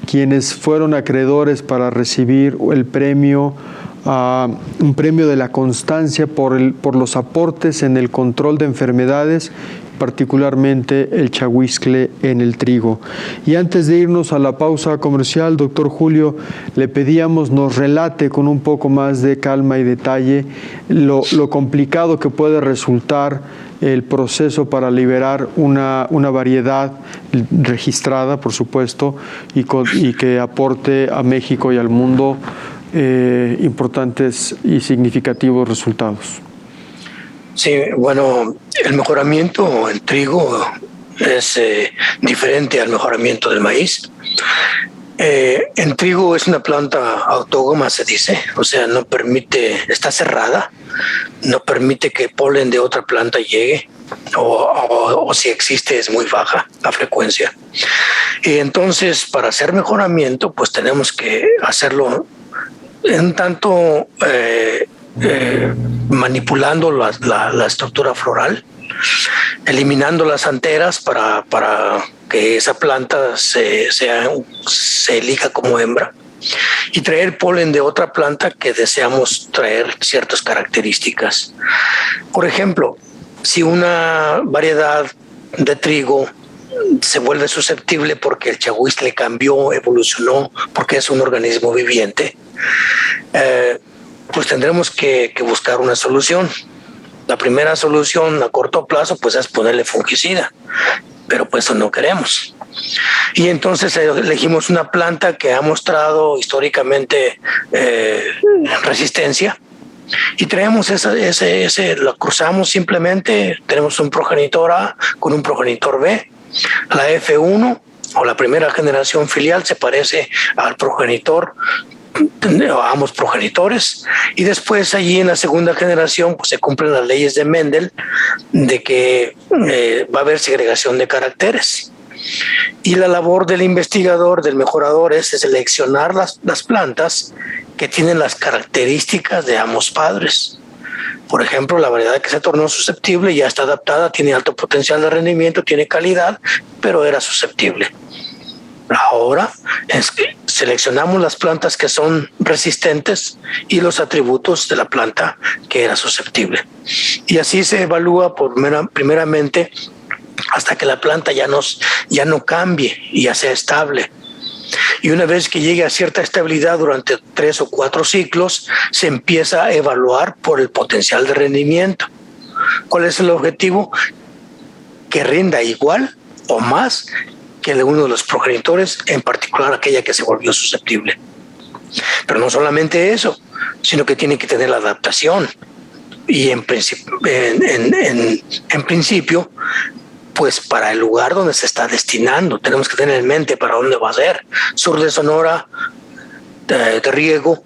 quienes fueron acreedores para recibir el premio, un premio de la constancia por los aportes en el control de enfermedades, particularmente el chahuizcle en el trigo. Y antes de irnos a la pausa comercial, doctor Julio, le pedíamos nos relate con un poco más de calma y detalle lo complicado que puede resultar el proceso para liberar una variedad registrada, por supuesto, y que aporte a México y al mundo importantes y significativos resultados. Sí, bueno, el mejoramiento en trigo es diferente al mejoramiento del maíz. En trigo es una planta autógama, se dice, o sea, no permite, está cerrada, no permite que polen de otra planta llegue, o si existe es muy baja la frecuencia. Y entonces, para hacer mejoramiento, pues tenemos que hacerlo en tanto manipulando la estructura floral, eliminando las anteras para que esa planta se elija como hembra, y traer polen de otra planta que deseamos traer ciertas características. Por ejemplo, si una variedad de trigo se vuelve susceptible porque el chahuizcle cambió, evolucionó, porque es un organismo viviente, pues tendremos que buscar una solución. La primera solución a corto plazo pues es ponerle fungicida, pero pues eso no queremos. Y entonces elegimos una planta que ha mostrado históricamente resistencia, y traemos la cruzamos simplemente. Tenemos un progenitor A con un progenitor B. La F1 o la primera generación filial se parece al progenitor, a ambos progenitores, y después allí en la segunda generación pues se cumplen las leyes de Mendel de que va a haber segregación de caracteres, y la labor del investigador, del mejorador, es seleccionar las plantas que tienen las características de ambos padres. Por ejemplo, la variedad que se tornó susceptible ya está adaptada, tiene alto potencial de rendimiento, tiene calidad, pero era susceptible. Ahora seleccionamos las plantas que son resistentes y los atributos de la planta que era susceptible. Y así se evalúa primeramente hasta que la planta ya no cambie y ya sea estable. Y una vez que llegue a cierta estabilidad durante 3 o 4 ciclos, se empieza a evaluar por el potencial de rendimiento. ¿Cuál es el objetivo? Que rinda igual o más que de uno de los progenitores, en particular aquella que se volvió susceptible. Pero no solamente eso, sino que tiene que tener la adaptación. Y en principio, pues para el lugar donde se está destinando, tenemos que tener en mente para dónde va a ser. Sur de Sonora, de riego,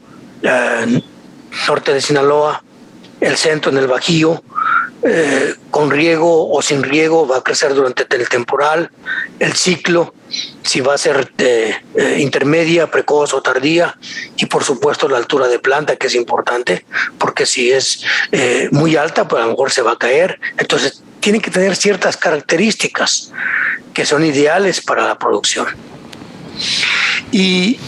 norte de Sinaloa, el centro en el Bajío, con riego o sin riego, va a crecer durante el temporal, el ciclo, si va a ser intermedia, precoz o tardía, y por supuesto la altura de planta, que es importante, porque si es muy alta, pues a lo mejor se va a caer. Entonces tiene que tener ciertas características que son ideales para la producción. Y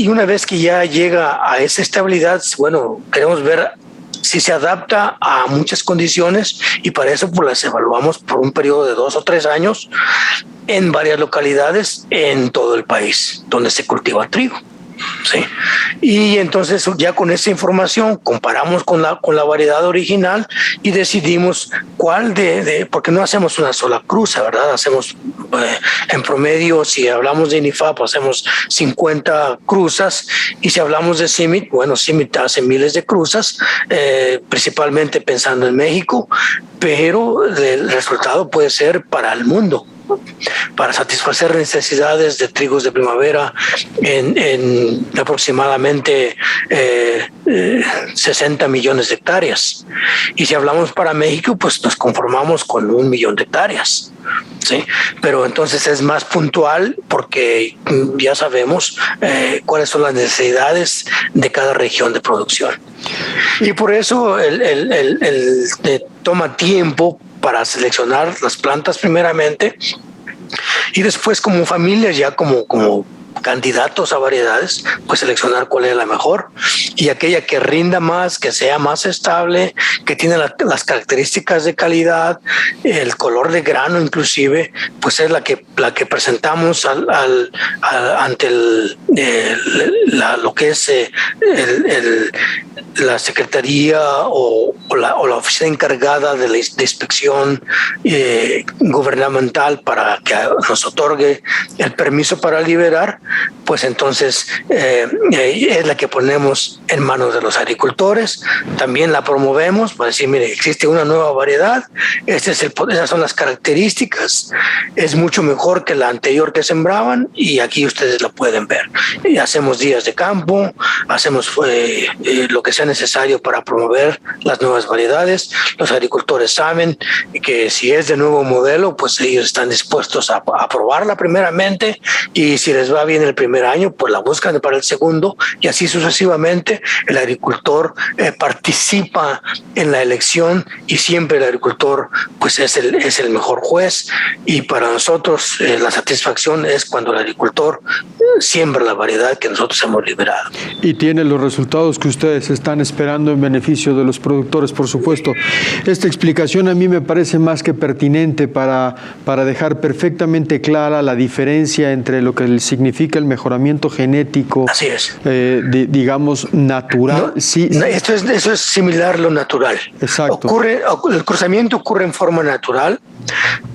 una vez que ya llega a esa estabilidad, bueno, queremos ver si se adapta a muchas condiciones, y para eso pues las evaluamos por un periodo de 2 o 3 años en varias localidades en todo el país donde se cultiva trigo. ¿sí? Y entonces ya con esa información comparamos con la variedad original y decidimos cuál porque no hacemos una sola cruza, ¿verdad? Hacemos en promedio, si hablamos de INIFAP, hacemos 50 cruzas, y si hablamos de CIMMYT, bueno, CIMMYT hace miles de cruzas, principalmente pensando en México, pero el resultado puede ser para el mundo, para satisfacer necesidades de trigos de primavera en aproximadamente 60 millones de hectáreas. Y si hablamos para México, pues nos conformamos con 1 millón de hectáreas. Sí, pero entonces es más puntual porque ya sabemos cuáles son las necesidades de cada región de producción. Y por eso toma tiempo para seleccionar las plantas primeramente, y después como familias, ya como candidatos a variedades, pues seleccionar cuál es la mejor, y aquella que rinda más, que sea más estable, que tiene las características de calidad, el color de grano inclusive, pues es la que presentamos ante lo que es la Secretaría o la oficina encargada de inspección gubernamental para que nos otorgue el permiso para liberar. Pues entonces es la que ponemos en manos de los agricultores. También la promovemos para decir, mire, existe una nueva variedad, esas son las características, es mucho mejor que la anterior que sembraban, y aquí ustedes la pueden ver. Y hacemos días de campo, hacemos lo que sea necesario para promover las nuevas variedades. Los agricultores saben que si es de nuevo modelo, pues ellos están dispuestos a probarla primeramente, y si les va bien el primer año, pues la buscan para el segundo, y así sucesivamente. El agricultor participa en la elección, y siempre el agricultor pues es el mejor juez, y para nosotros la satisfacción es cuando el agricultor siembra la variedad que nosotros hemos liberado. Y tiene los resultados que ustedes están esperando en beneficio de los productores, por supuesto. Esta explicación a mí me parece más que pertinente para dejar perfectamente clara la diferencia entre lo que significa el mejoramiento genético, así es, digamos, natural. No, sí, no, eso es similar a lo natural. Exacto. El cruzamiento ocurre en forma natural,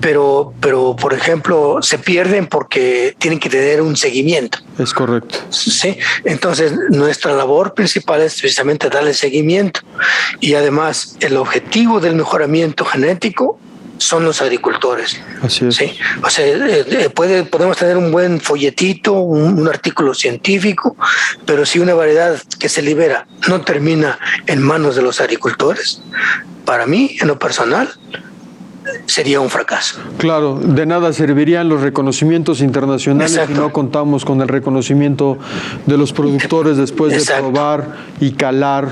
pero por ejemplo se pierden porque tienen que tener un seguimiento. Es correcto. Sí, entonces nuestra labor principal es precisamente darle seguimiento, y además el objetivo del mejoramiento genético son los agricultores. Así es. ¿Sí? O sea, podemos tener un buen folletito, un artículo científico, pero si una variedad que se libera no termina en manos de los agricultores, para mí, en lo personal, sería un fracaso. Claro, de nada servirían los reconocimientos internacionales. Exacto. Si no contamos con el reconocimiento de los productores después de Exacto. probar y calar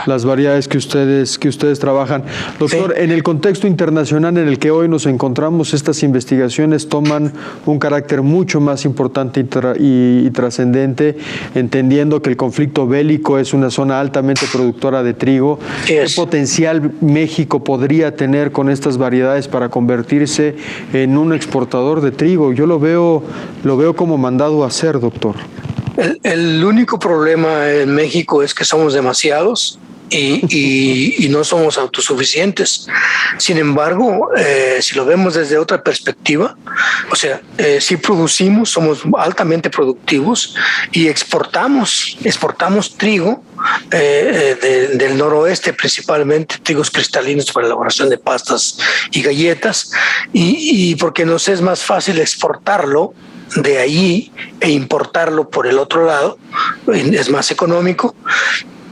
las variedades que ustedes trabajan. Doctor, sí. En el contexto internacional en el que hoy nos encontramos, estas investigaciones toman un carácter mucho más importante y trascendente, entendiendo que el conflicto bélico es una zona altamente productora de trigo. ¿Qué potencial México podría tener con estas variedades para convertirse en un exportador de trigo? Yo lo veo como mandado a hacer, doctor. El único problema en México es que somos demasiados y no somos autosuficientes. Sin embargo, si lo vemos desde otra perspectiva, o sea, si producimos, somos altamente productivos y exportamos trigo del noroeste, principalmente trigos cristalinos para elaboración de pastas y galletas, y porque nos es más fácil exportarlo de ahí e importarlo por el otro lado, es más económico.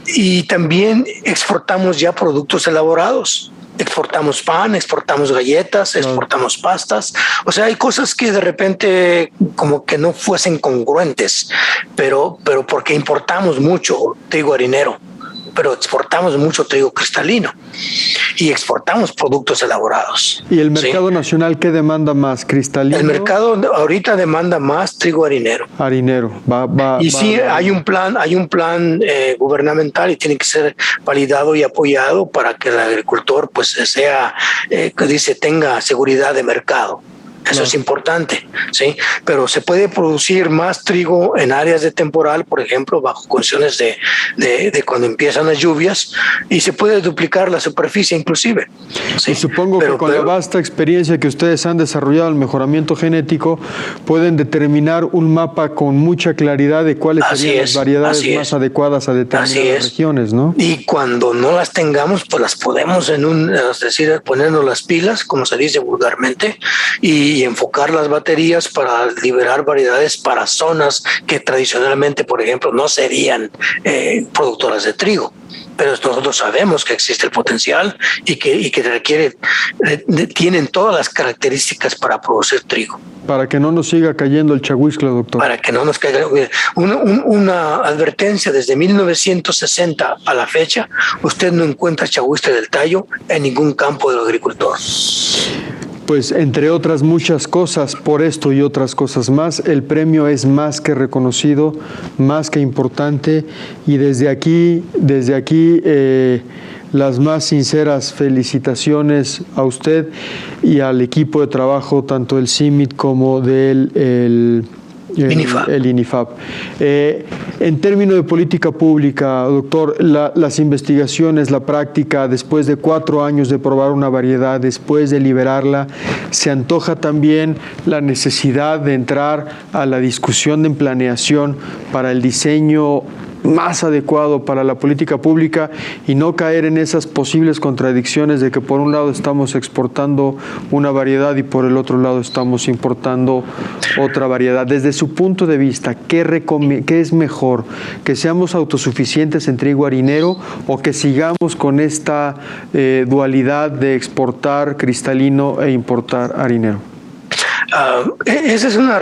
Y también exportamos ya productos elaborados. Exportamos pan, exportamos galletas, exportamos pastas. O sea, hay cosas que de repente como que no fuesen congruentes, pero porque importamos mucho trigo harinero, pero exportamos mucho trigo cristalino y exportamos productos elaborados. ¿Y el mercado nacional qué demanda más, cristalino? El mercado ahorita demanda más trigo harinero. Harinero. Hay un plan gubernamental, y tiene que ser validado y apoyado para que el agricultor pues tenga seguridad de mercado. Eso es importante, ¿sí? Pero se puede producir más trigo en áreas de temporal, por ejemplo, bajo condiciones de cuando empiezan las lluvias, y se puede duplicar la superficie inclusive, ¿sí? Y supongo que con la vasta experiencia que ustedes han desarrollado en mejoramiento genético, pueden determinar un mapa con mucha claridad de cuáles serían las variedades más adecuadas a determinadas regiones, ¿no? Y cuando no las tengamos, pues las podemos es decir, ponernos las pilas, como se dice vulgarmente, y enfocar las baterías para liberar variedades para zonas que tradicionalmente, por ejemplo, no serían productoras de trigo. Pero nosotros sabemos que existe el potencial y que tienen todas las características para producir trigo. Para que no nos siga cayendo el chahuizcle, doctor. Para que no nos caiga. Una advertencia: desde 1960 a la fecha, usted no encuentra chahuizcle del tallo en ningún campo del agricultor. Pues entre otras muchas cosas, por esto y otras cosas más, el premio es más que reconocido, más que importante, y desde aquí las más sinceras felicitaciones a usted y al equipo de trabajo, tanto del CIMMYT como del INIFAP. En términos de política pública, doctor, las investigaciones, la práctica, después de 4 años de probar una variedad, después de liberarla, se antoja también la necesidad de entrar a la discusión de planeación para el diseño más adecuado para la política pública y no caer en esas posibles contradicciones de que por un lado estamos exportando una variedad y por el otro lado estamos importando otra variedad. Desde su punto de vista, ¿qué es mejor? ¿Que seamos autosuficientes en trigo harinero o que sigamos con esta dualidad de exportar cristalino e importar harinero? Esa es una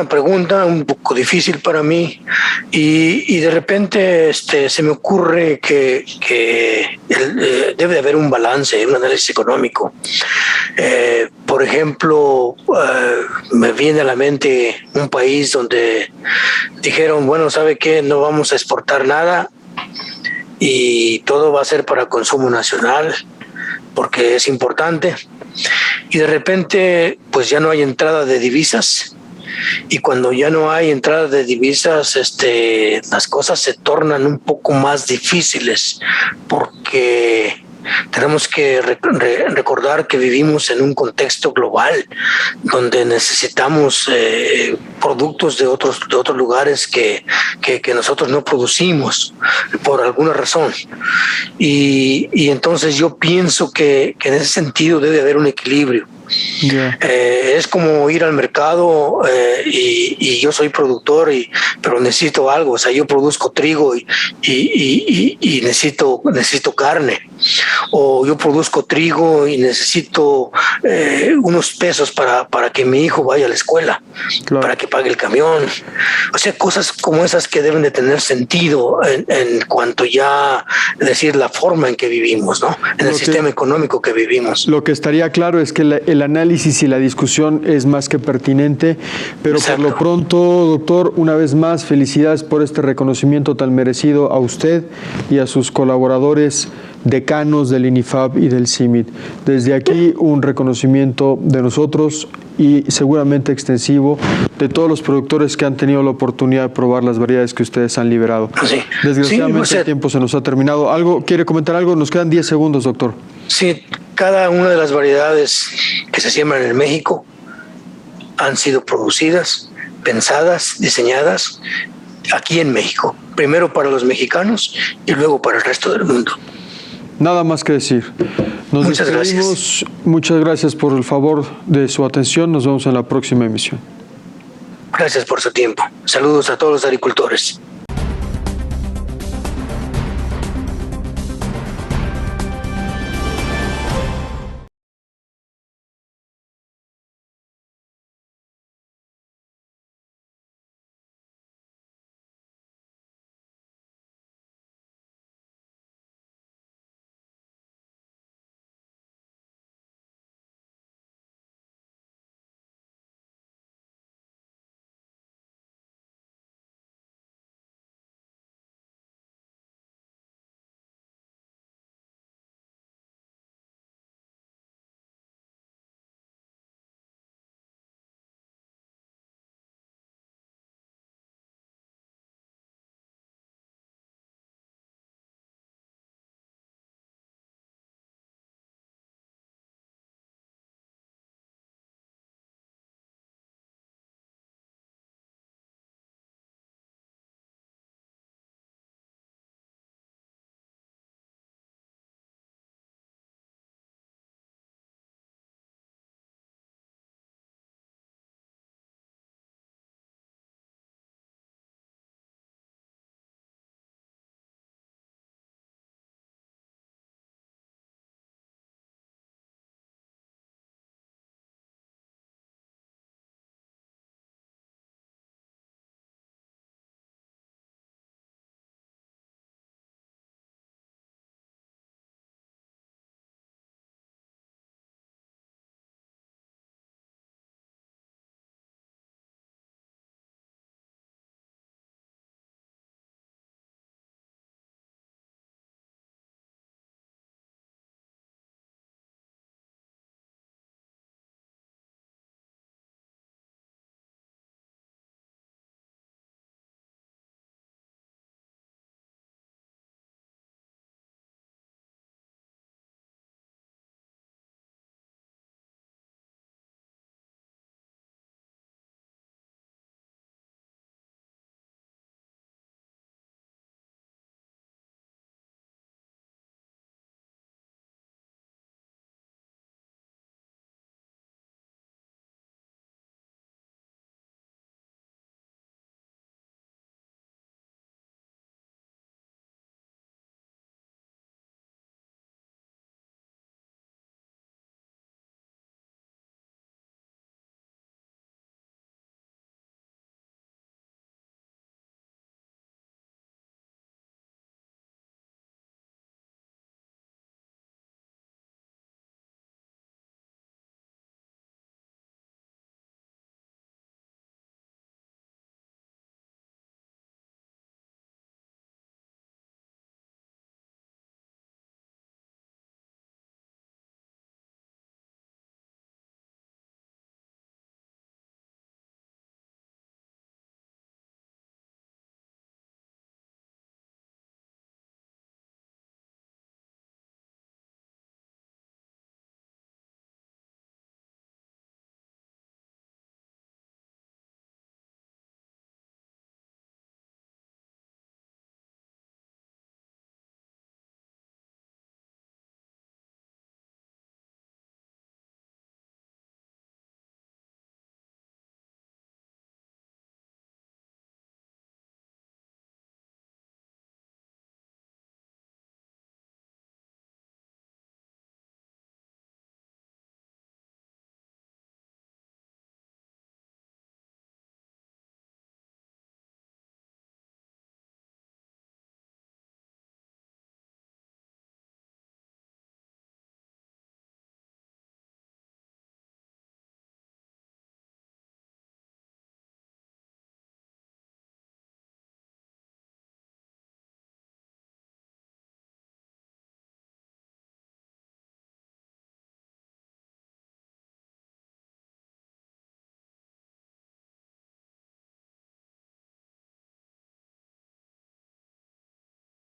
pregunta un poco difícil para mí y de repente se me ocurre que debe de haber un balance, un análisis económico. Por ejemplo, me viene a la mente un país donde dijeron, bueno, ¿sabe qué? No vamos a exportar nada y todo va a ser para consumo nacional porque es importante. Y de repente pues ya no hay entrada de divisas, y cuando ya no hay entrada de divisas las cosas se tornan un poco más difíciles, porque tenemos que recordar que vivimos en un contexto global donde necesitamos productos de otros lugares que nosotros no producimos por alguna razón, y entonces yo pienso que en ese sentido debe haber un equilibrio. Yeah. Es como ir al mercado y yo soy productor pero necesito algo, o sea, yo produzco trigo y necesito carne, o yo produzco trigo y necesito unos pesos para que mi hijo vaya a la escuela, claro, para que pague el camión. O sea, cosas como esas que deben de tener sentido en cuanto ya decir la forma en que vivimos, ¿no? En el sistema económico que vivimos. Lo que estaría claro es que el análisis y la discusión es más que pertinente, pero exacto, por lo pronto, doctor, una vez más, felicidades por este reconocimiento tan merecido a usted y a sus colaboradores decanos del INIFAP y del CIMMYT. Desde aquí un reconocimiento de nosotros y seguramente extensivo de todos los productores que han tenido la oportunidad de probar las variedades que ustedes han liberado. Sí. Desgraciadamente el tiempo se nos ha terminado. ¿Quiere comentar algo? Nos quedan 10 segundos, doctor. Sí, cada una de las variedades que se siembran en México han sido producidas, pensadas, diseñadas aquí en México, primero para los mexicanos y luego para el resto del mundo. Nada más que decir. Muchas gracias. Muchas gracias por el favor de su atención. Nos vemos en la próxima emisión. Gracias por su tiempo. Saludos a todos los agricultores.